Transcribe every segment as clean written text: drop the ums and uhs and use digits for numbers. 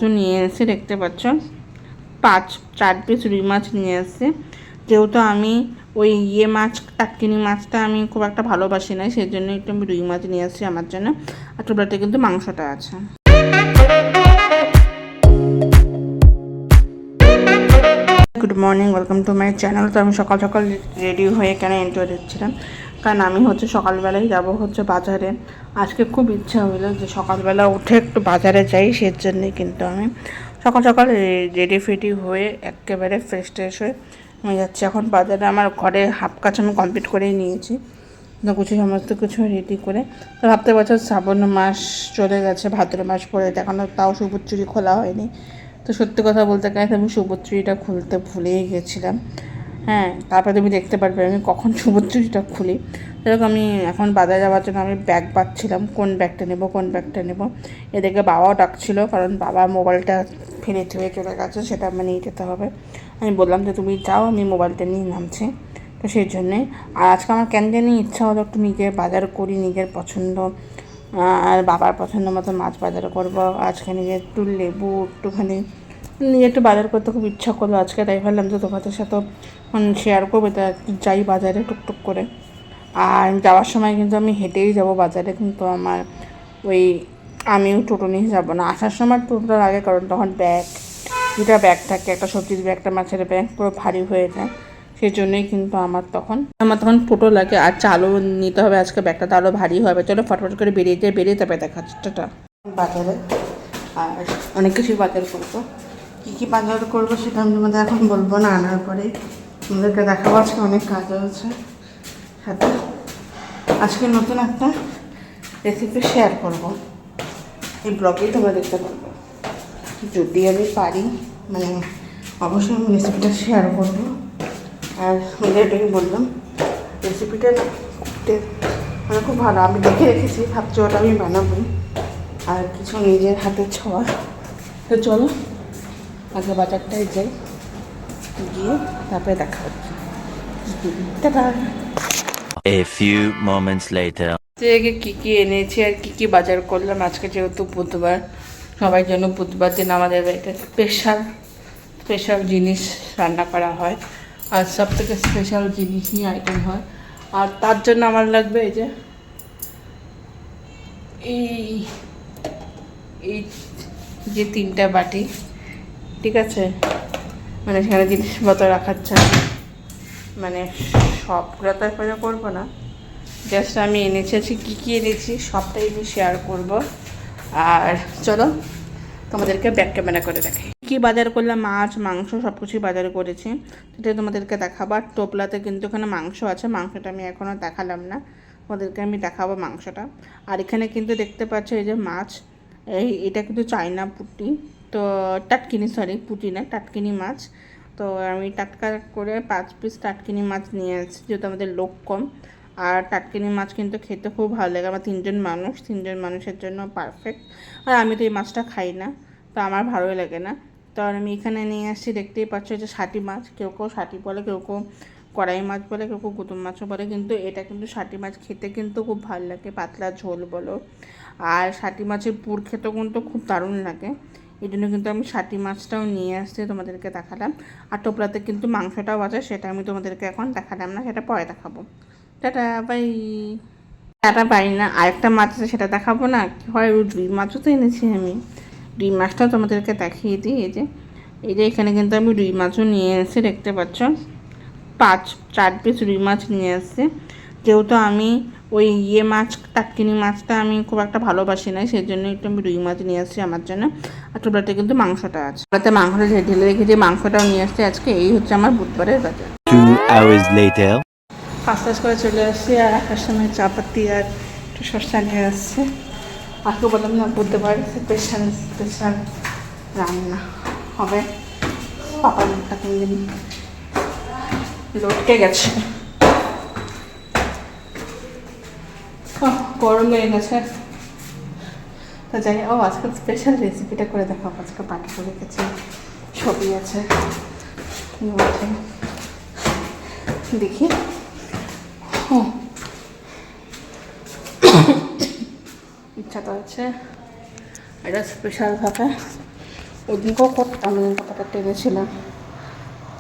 তো নিয়ে এসে দেখতে পাচ্ছ 4 পিস রুই মাছ নিয়ে এসছে। যেহেতু আমি ওই মাছ টাটকিনি মাছটা আমি খুব একটা ভালোবাসি না, সেই জন্য একটু আমি রুই মাছ নিয়ে আসছি আমার জন্য। আর টোপলাতে কিন্তু মাংসটা আছে। Good morning, welcome to my channel. তো আমি সকাল সকাল রেডি হয়ে কেন এন্ট্রি দিচ্ছিলাম, কারণ আমি সকালবেলায় যাব বাজারে। আজকে খুব ইচ্ছা হলো যে সকালবেলা উঠে একটু বাজারে যাই, সেই জন্যই কিন্তু আমি সকাল সকাল রেডি ফেডি হয়ে একেবারে ফ্রেশ ট্রেশ হয়ে আমি যাচ্ছি এখন বাজারে। আমার ঘরে হাফ কাজ আমি কমপ্লিট করেই নিয়েছি, সমস্ত কিছু রেডি করে। তো ভাবতে পারছো শ্রাবণ মাস চলে গেছে, ভাদ্র মাস পরে এখনও তাও সবুজ চুড়ি খোলা হয়নি। তো সত্যি কথা বলতে গেলে আমি সবুজ চুড়িটা খুলতে ভুলেই গেছিলাম। হ্যাঁ, তারপরে তুমি দেখতে পারবে আমি কখন সবুজ চুড়িটা খুলি। যেরকম আমি এখন বাজারে যাওয়ার জন্য আমি ব্যাগ পাচ্ছিলাম, কোন ব্যাগটা নেব। এদিকে বাবাও ডাকছিল, কারণ বাবা মোবাইলটা ফেলে থুয়ে চলে গেছে, সেটা আমার নিয়ে যেতে হবে। আমি বললাম যে তুমি যাও, আমি মোবাইলটা নিয়ে নামছি। তো সেই জন্যে আর আজকে আমার কেন জানি ইচ্ছা হলো একটু নিজের বাজার করি, নিজের পছন্দ আর বাবার পছন্দ মতো মাছ বাজার করবো আজকে। নিজের একটু লেবু একটুখানি নিজে একটু বাজার করতে খুব ইচ্ছা করলো আজকে, তাই ভাবলাম যে তোমাদের সাথে শেয়ার করবো। তা যাই বাজারে টুকটুক করে। আর যাওয়ার সময় কিন্তু আমি হেঁটেই যাব বাজারে, কিন্তু আমার আমিও টোটো নিয়ে যাবো না। আসার সময় টোটোটা লাগে, কারণ তখন দুটা ব্যাগ থাকে, একটা সবজির ব্যাগ, একটা মাছের ব্যাগ, পুরো ভারী হয়ে যায়। সেই জন্যই কিন্তু আমার তখন টোটো লাগে। আর চালও নিতে হবে আজকে, ব্যাগটা আরও ভারী হবে। চলো ফটফট করে বেরিয়ে তবে দেখাচ্ছি টাটা। বাজারে আর অনেক কিছুই বাজার করবো, কী বাজার করবো সেটা আমি তোমাদের এখন বলবো না, আনার পরে তোমাদেরকে দেখাবো। আজকে অনেক কাজ আছে সাথে, আজকে নতুন একটা রেসিপি শেয়ার করবো, এই ব্লগেই তোমরা দেখতে পারবো। যদি আমি পারি অবশ্যই আমি রেসিপিটা শেয়ার করবো। আর এটাই বললাম, রেসিপিটা করতে খুব ভালো, আমি দেখে রেখেছি, ভাবছি ওটা আমি বানাবোই। আর কিছু নিজের হাতে ছোঁয়া। তো চলো আগে বাজারটায় যাই, গিয়ে তারপরে দেখা হচ্ছে। A few moments later. আগে কী এনেছি আর কী বাজার করলাম আজকে, যেহেতু বুধবার, সবার জন্য বুধবার দিন আমাদের বাড়িতে স্পেশাল জিনিস রান্না করা হয়। আর সব থেকে স্পেশাল জিনিসই আইটেম হয়। আর তার জন্য আমার লাগবে এই যে 3টা বাটি, ঠিক আছে? সেখানে জিনিসপত্র রাখার জন্য, সবগুলো তো একবারে করবো না, জাস্ট আমি এনেছি কী এনেছি সবটাই আমি শেয়ার করব। আর চলো তোমাদেরকে ব্যাক ক্যামেরা করে দেখাই কী বাজার করলাম। মাছ মাংস সব কিছুই বাজার করেছি, সেটাই তোমাদেরকে দেখাবো। আর টোপলাতে কিন্তু এখানে মাংস আছে, মাংসটা আমি এখনও দেখালাম না, তোমাদেরকে আমি দেখাবো মাংসটা। আর এখানে কিন্তু দেখতে পাচ্ছ এই যে মাছ, এটা কিন্তু চায়না পুঁটি, তো পুঁটি না, টাটকিনি মাছ। তো আমি টাটকা করে 5 পিস টাটকিনি মাছ নিয়ে আসছি, যেহেতু আমাদের লোক কম। আর টাটকিনি মাছ কিন্তু খেতে খুব ভালো লাগে, আমার 3জন মানুষের জন্য পারফেক্ট। আর আমি তো এই মাছটা খাই না, তো আমার ভালোই লাগে না। তো আর আমি এখানে নিয়ে আসছি, দেখতেই পাচ্ছ যে ষাটি মাছ, কেউ ষাটি বলে, কেউ কড়াই মাছ বলে, কেউ গুতুম মাছও বলে, কিন্তু এটা কিন্তু ষাটি মাছ খেতে কিন্তু খুব ভালো লাগে, পাতলা ঝোল বলো। আর ষাটি মাছের পুর খেতেও কিন্তু খুব দারুণ লাগে, এই জন্য কিন্তু আমি ষাটি মাছটাও নিয়ে আসছি, তোমাদেরকে দেখালাম। আর টোপলাতে কিন্তু মাংসটাও আছে, সেটা আমি তোমাদেরকে এখন দেখালাম না, সেটা পরে দেখাবো। Tata bye. টাটা বাই না, আরেকটা মাছ আছে সেটা দেখাবো না, কি হয় রুই মাছও তো এনেছি আমি, রুই মাছটাও তোমাদেরকে দেখিয়ে দিই। এই যে এখানে কিন্তু আমি রুই মাছও নিয়ে এসেছি, দেখতে পাচ্ছ 4 পিস রুই মাছ নিয়ে এসেছি। যেহেতু আমি ওই মাছ টাটকিনি মাছটা আমি খুব একটা ভালোবাসি না, সেই জন্য একটু আমি রুই মাছ নিয়ে আসছি আমার জন্য। আর টোপলাতে কিন্তু মাংসটা আছে, টোপলাতে মাংসটা ঢেলে রেখেছি, মাংসটাও নিয়ে আসছি আজকে। এই হচ্ছে আমার বুধবারের বাজার। 2 hours later. কাজ করে চলে আসছি, আর আসার সময় চাপাতি আর একটু শসা নিয়ে আসছে। আজকে বললাম না বুধবার স্পেশাল রান্না হবে। পাপার মুখটা কোনদিন লটকে গেছে, গরম লেগে গেছে। তো যাই, আজকে স্পেশাল রেসিপিটা করে দেখাবো। আজকে পাটি করে রেখেছি, ছবি আছে, দেখি। ইচ্ছা তো হচ্ছে এটা স্পেশালভাবে ওদিনকেও করতাম, ওদিনকে পাটা টেনেছিলাম,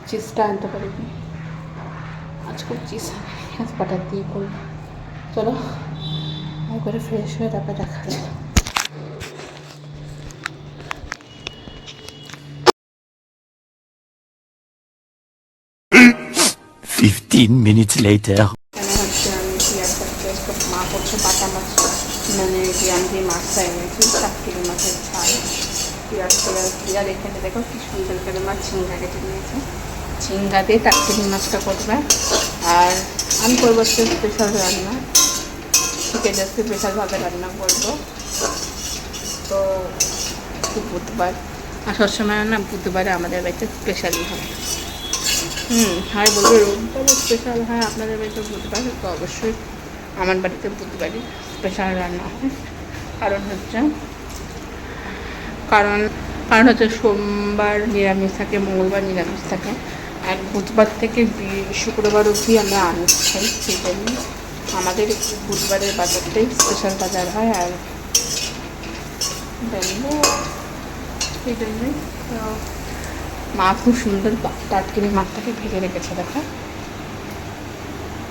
চিজটা আনতে পারিনি, আজকে চিজ পাটা দিয়ে করবো। চলো করে ফ্রেশ হয়ে তারপরে দেখা যায়। 15 minutes later. এখানে হচ্ছে আমি পেঁয়াজ কাটতে মা করছে বাটা মাছ, মানে যে আমি যে মাছটা এনেছি 7 কিলো মাছের ছাল, পেঁয়াজ পেঁয়াজ এখানে দেখো কি সুন্দর করে মাছ ঝিঙ্গা কেটে নিয়েছে, ঝিঙ্গা দিয়ে টাটকিনি মাছটা করবে। আর আমি করবো হচ্ছে স্পেশাল রান্না, চিকেনের স্পেশালভাবে রান্না করবো। তো বুধবার আর সবসময় না বুধবারে আমাদের বাড়িতে স্পেশালই হয়। হয় বলবে রোববারে স্পেশাল হয়, আপনাদের বাড়িতে বুধবার, তো অবশ্যই আমার বাড়িতে বুধবারই স্পেশাল রান্না হয়। কারণ হচ্ছে সোমবার নিরামিষ থাকে, মঙ্গলবার নিরামিষ থাকে, আর বুধবার থেকে শুক্রবার অবধি আমরা আমিষ খাই। সেই জন্য আমাদের বুধবারের বাজারটাই স্পেশাল বাজার হয়। আর সেই জন্যই মা খুব সুন্দর টাটকিনি মাছটাকে ভেজে রেখেছে, দেখা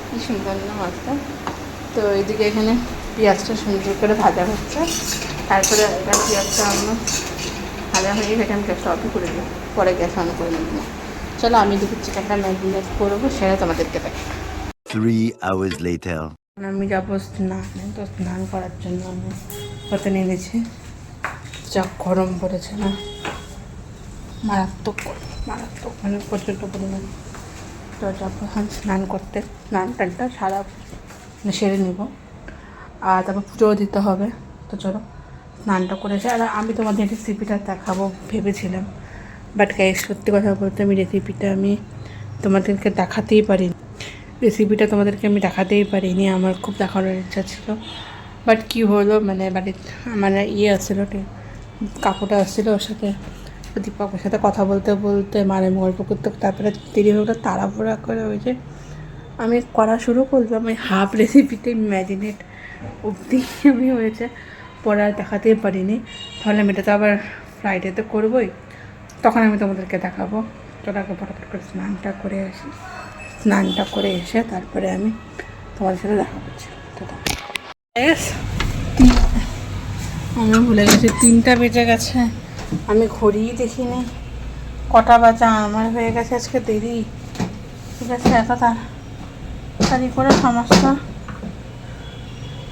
কি সুন্দর না মাছটা। তো এইদিকে এখানে পেঁয়াজটা সুন্দর করে ভাজা হচ্ছে, তারপরে এবার পেঁয়াজটা আমরা ভাজা হয়ে গেছে, আমি গ্যাসটা অফ করে দিই, পরে গ্যাস অন করে নেব। চলো আমি দুটো চিকেনটা ম্যারিনেট করবো, সেটা তোমাদেরকে দেখো। 3 hours later. আমি যাবো স্নানে, তো স্নান করার জন্য আমি হতে নিয়ে নিয়েছি। যা গরম পড়েছে না, মারাত্মক মানে প্রচণ্ড পরিমাণ। তো যাবো এখন স্নান করতে, স্নান টানটা সারা সেরে নিব, আর তারপর পুজোও দিতে হবে। তো চলো স্নানটা করেছে। আর আমি তোমাদের রেসিপিটা দেখাবো ভেবেছিলাম, বাট গাইস সত্যি কথা বলতে আমি রেসিপিটা তোমাদেরকে দেখাতেই পারিনি, আমার খুব দেখানোর ইচ্ছা ছিল। বাট কী হলো, মানে বাড়িতে মানে আসছিলো, কাকুটা আসছিলো, ওর সাথে দীপকের সাথে কথা বলতে বলতে মানে গল্প করতে, তারপরে দেরি হয়ে গেলো, তাড়াহুড়া করে ওই যে আমি করা শুরু করলাম, ওই হাফ রেসিপিতে ম্যারিনেট অবধি আমি হয়েছে, পরে আর দেখাতেই পারিনি। তাহলে আমি এটা তো আবার ফ্রাইডেতে করবোই, তখন আমি তোমাদেরকে দেখাবো। তোরাকে ফটাফট করে স্নানটা করে এসে তারপরে আমি তোমাদের সাথে দেখা করছি। আমি ভুলে গেছি 3টা বেজে গেছে, আমি ঘড়িই দেখিনি কটা বাজে, আমার হয়ে গেছে আজকে দেরি। ঠিক আছে, এত তাড়াতাড়ি করে সমস্ত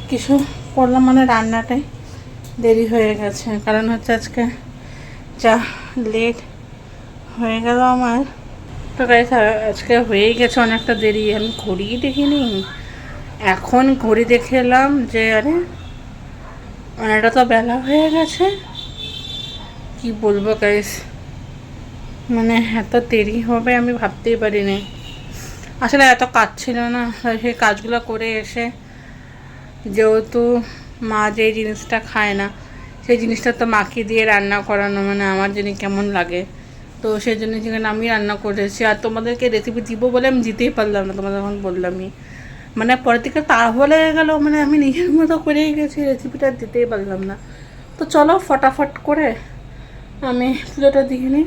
কিছু করলাম, মানে রান্নাটাই দেরি হয়ে গেছে, কারণ হচ্ছে আজকে যা লেট হয়ে গেল আমার। তো গাইস আজকে হয়েই গেছে অনেকটা দেরি, আমি ঘড়িই দেখিনি, এখন ঘড়ি দেখে এলাম যে আরে অনেকটা তো বেলা হয়ে গেছে। কি বলবো গাইস, মানে এত দেরি হবে আমি ভাবতেই পারিনি। আসলে এত কাজ ছিল না, সেই কাজগুলো করে এসে যেহেতু মা যে জিনিসটা খায় না, সেই জিনিসটা তো মাকে দিয়ে রান্না করানো মানে আমার জন্য কেমন লাগে। তো সেই জন্য যেখানে আমি রান্না করেছি, আর তোমাদেরকে রেসিপি দিব বলে আমি দিতেই পারলাম না, তোমাদের এখন বললামই, মানে পরের দিকে তাড়াহুড়ো লেগে গেলো, মানে আমি নিজের মতো করেই গেছি, রেসিপিটা দিতেই পারলাম না। তো চলো ফটাফট করে আমি পুজোটা দিয়ে নিই,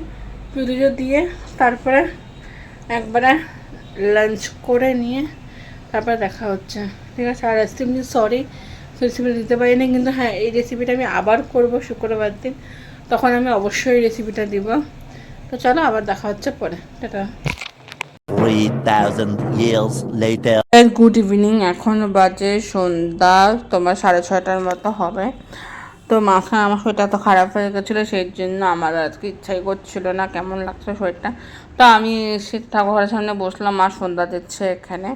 পুজো দিয়ে তারপরে একবারে লাঞ্চ করে নিয়ে তারপরে দেখা হচ্ছে, ঠিক আছে। আর এক্সট্রিমলি সরি রেসিপিটা দিতে পারিনি, কিন্তু হ্যাঁ এই রেসিপিটা আমি আবার করব শুক্রবার দিন, তখন আমি অবশ্যই রেসিপিটা দিব। তো চলো আবার দেখা হচ্ছে পরে, tata. 3000 years later. Good evening, এখন বাজে সন্ধ্যা তোমার 6:30টার মতো হবে। তো মাঝখানে আমার শরীরটা তো খারাপ হয়ে গেছিলো, সেই জন্য আমার আজকে ইচ্ছাই করছিল না, কেমন লাগছে শরীরটা। তো আমি এসে ঠাকুরের সামনে বসলাম, মা সন্ধ্যা দিচ্ছে এখানে,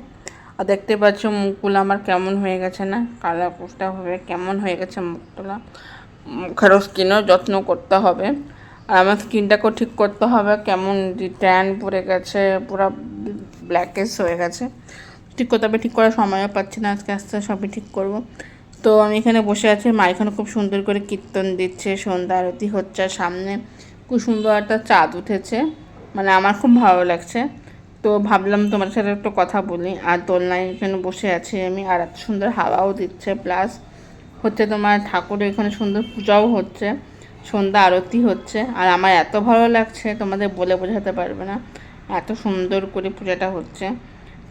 আর দেখতে পাচ্ছ মুখগুলো আমার কেমন হয়ে গেছে না, কালা কুচটা হয়ে কেমন হয়ে গেছে মুখগুলো। মুখেরও স্কিনও যত্ন করতে হবে, আর আমার স্কিনটাকেও ঠিক করতে হবে, কেমন ট্যান পড়ে গেছে, পুরো ব্ল্যাকেশ হয়ে গেছে, ঠিক করতে হবে। ঠিক করার সময়ও পাচ্ছি না, আজকে আস্তে সবই ঠিক করব। তো আমি এখানে বসে আছি, মা এখানে খুব সুন্দর করে কীর্তন দিচ্ছে, সন্ধ্যা আরতি হচ্ছে, সামনে খুব সুন্দর একটা চাঁদ উঠেছে, মানে আমার খুব ভালো লাগছে। তো ভাবলাম তোমার সাথে একটু কথা বলি। আর দোলনায় এখানে বসে আছি আমি, আর এত সুন্দর হাওয়াও দিচ্ছে, প্লাস হচ্ছে তোমার ঠাকুরের এখানে সুন্দর পূজাও হচ্ছে। সন্ধ্যা আরতি হচ্ছে, আর আমার এত ভালো লাগছে তোমাদের বলে বোঝাতে পারবে না, এত সুন্দর করে পূজাটা হচ্ছে।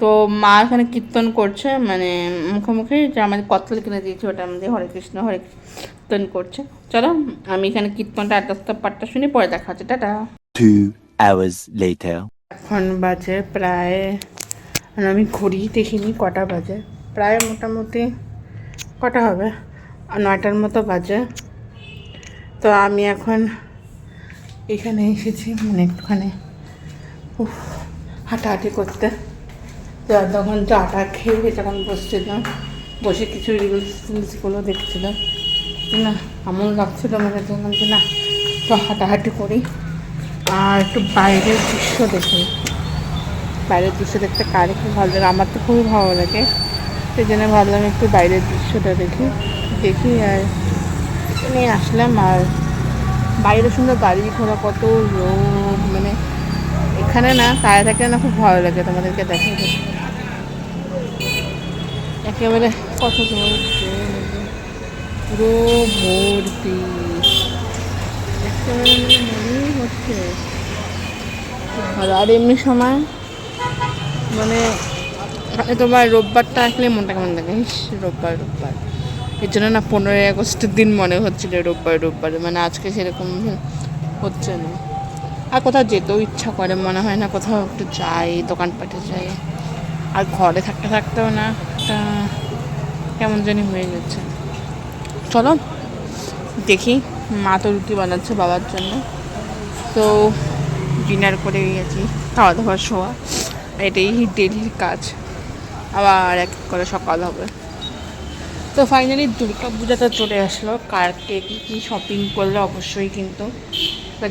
তো মা এখানে কীর্তন করছে, মানে মুখোমুখি যে আমাদের কতল কিনে দিয়েছে ওটা আমাদের হরে কৃষ্ণ হরে কীর্তন করছে। চলো আমি এখানে কীর্তনটা আটটা পাঠটা শুনি, পরে দেখা হচ্ছে, টাটা। 2 hours later. এখন বাজে প্রায়, মানে আমি ঘড়ি দেখিনি কটা বাজে, প্রায় মোটামুটি কটা হবে 9টার মতো বাজে। তো আমি এখন এখানে এসেছি মানে একটুখানি হাঁটাহাঁটি করতে। তো তখন চাটা খেয়ে তখন বসছিলাম, বসে কিছু রিলসগুলো দেখছিলাম। না এমন লাগছিলো মানে তখন যে না তো হাঁটাহাঁটি করি আর একটু বাইরের দৃশ্য দেখি। বাইরের দৃশ্য দেখতে কারে খুব ভালো লাগে, আমার তো খুবই ভালো লাগে, সেই জন্য ভাবলাম একটু বাইরের দৃশ্যটা দেখি আর নিয়ে আসলাম। আর বাইরে সুন্দর গাড়ি ঘোড়া, কত লোক, মানে এখানে না কায়ে থাকলে না খুব ভালো লাগে। তোমাদেরকে দেখে একেবারে কত পুরো ভর্তি, একেবারে মানে মনেই হচ্ছে ভালো। আর এমনি সময় মানে তোমার রোববারটা আসলে মনটা কেমন লাগে, রোববার এর জন্য না 15ই আগস্টের দিন মনে হচ্ছিল রোববার, মানে আজকে সেরকম হচ্ছে না। আর কোথাও যেতেও ইচ্ছা করে, মনে হয় না কোথাও একটু যাই, দোকানপাটে যাই। আর ঘরে থাকতেও না একটা কেমন জানি হয়ে যাচ্ছে। চলো দেখি, মা তো রুটি বানাচ্ছে বাবার জন্য, তো ডিনার করে গেছি, খাওয়া দাওয়া শোয়া, এটাই ডেলির কাজ। আবার এক করে সকাল হবে। তো ফাইনালি দুর্গা পূজাটা চলে আসলো, কারকে কী শপিং করলে অবশ্যই কিন্তু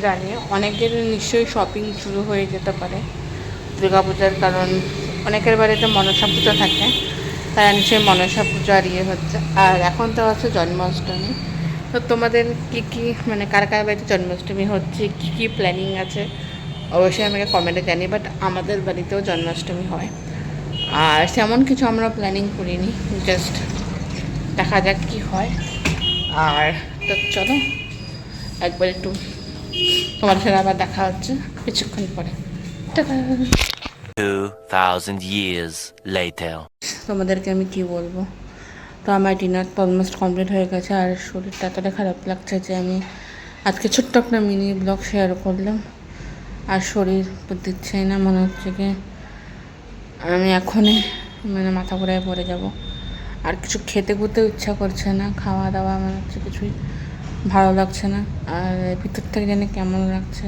জানি অনেকের নিশ্চয়ই শপিং শুরু হয়ে যেতে পারে দুর্গা পূজার, কারণ অনেকের বাড়িতে মনসা পূজা থাকে, তারা নিশ্চয়ই মনসা পূজার হচ্ছে। আর এখন তো হচ্ছে জন্মাষ্টমী। তো তোমাদের কী মানে কার বাড়িতে জন্মাষ্টমী হচ্ছে, কী প্ল্যানিং আছে অবশ্যই আমাকে কমেন্টে জানি। বাট আমাদের বাড়িতেও জন্মাষ্টমী হয়, আর তেমন কিছু আমরা প্ল্যানিং করিনি, জাস্ট দেখা যাক কী হয়। আর তো চলো একবার একটু তোমার সাথে আবার দেখা হচ্ছে কিছুক্ষণ পরে, টাটা। 2000 years later. তোমাদেরকে আমি কি বলবো, তো আমার ডিনার তো অলমোস্ট কমপ্লিট হয়ে গেছে, আর শরীরটা এতটা খারাপ লাগছে যে আমি আজকে ছোট্ট একটা মিনি ব্লগ শেয়ার করলাম। আর শরীর দিচ্ছেই না, মনে হচ্ছে কি আমি এখনই মানে মাথা ঘুরায় পড়ে যাব। আর কিছু খেতে খুঁতেও ইচ্ছা করছে না, খাওয়া দাওয়া মনে হচ্ছে কিছুই ভালো লাগছে না। আর ভিতর থেকে জানি কেমন লাগছে,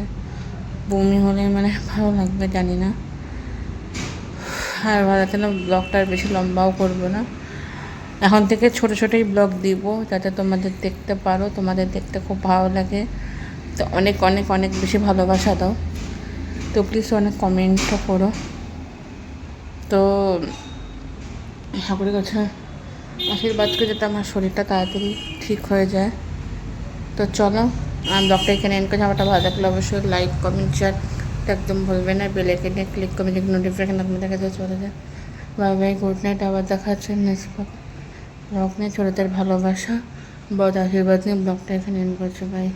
বমি হলে মানে ভালো লাগবে জানি না। আর ভালো লাগছে না, ব্লগটা আর বেশি লম্বাও করবো না, এখন থেকে ছোটোই ব্লগ দিব যাতে তোমাদের দেখতে পারো, তোমাদের দেখতে খুব ভালো লাগে। তো অনেক অনেক অনেক বেশি ভালোবাসা দাও, তো প্লিজ অনেক কমেন্টও করো। তো ঠাকুরের কাছে আশীর্বাদ করে যাতে আমার শরীরটা তাড়াতাড়ি ঠিক হয়ে যায়। তো চলো ব্লগটা এখানে এন্ড করে, আমারটা ভালো লাগলে অবশ্যই লাইক কমেন্ট শেয়ার একদম ভুলবে না, বেল আইকনে ক্লিক করে দেখুন নোটিফিকেশন আপনাদের কাছে চলে যায়। বাই গুড নাইট, আবার দেখা হচ্ছে নেক্সট ব্লগ নিয়ে। ছোটোদের ভালোবাসা বড় আশীর্বাদ নিয়ে ব্লগটা এখানে এন্ড করছে, বাই।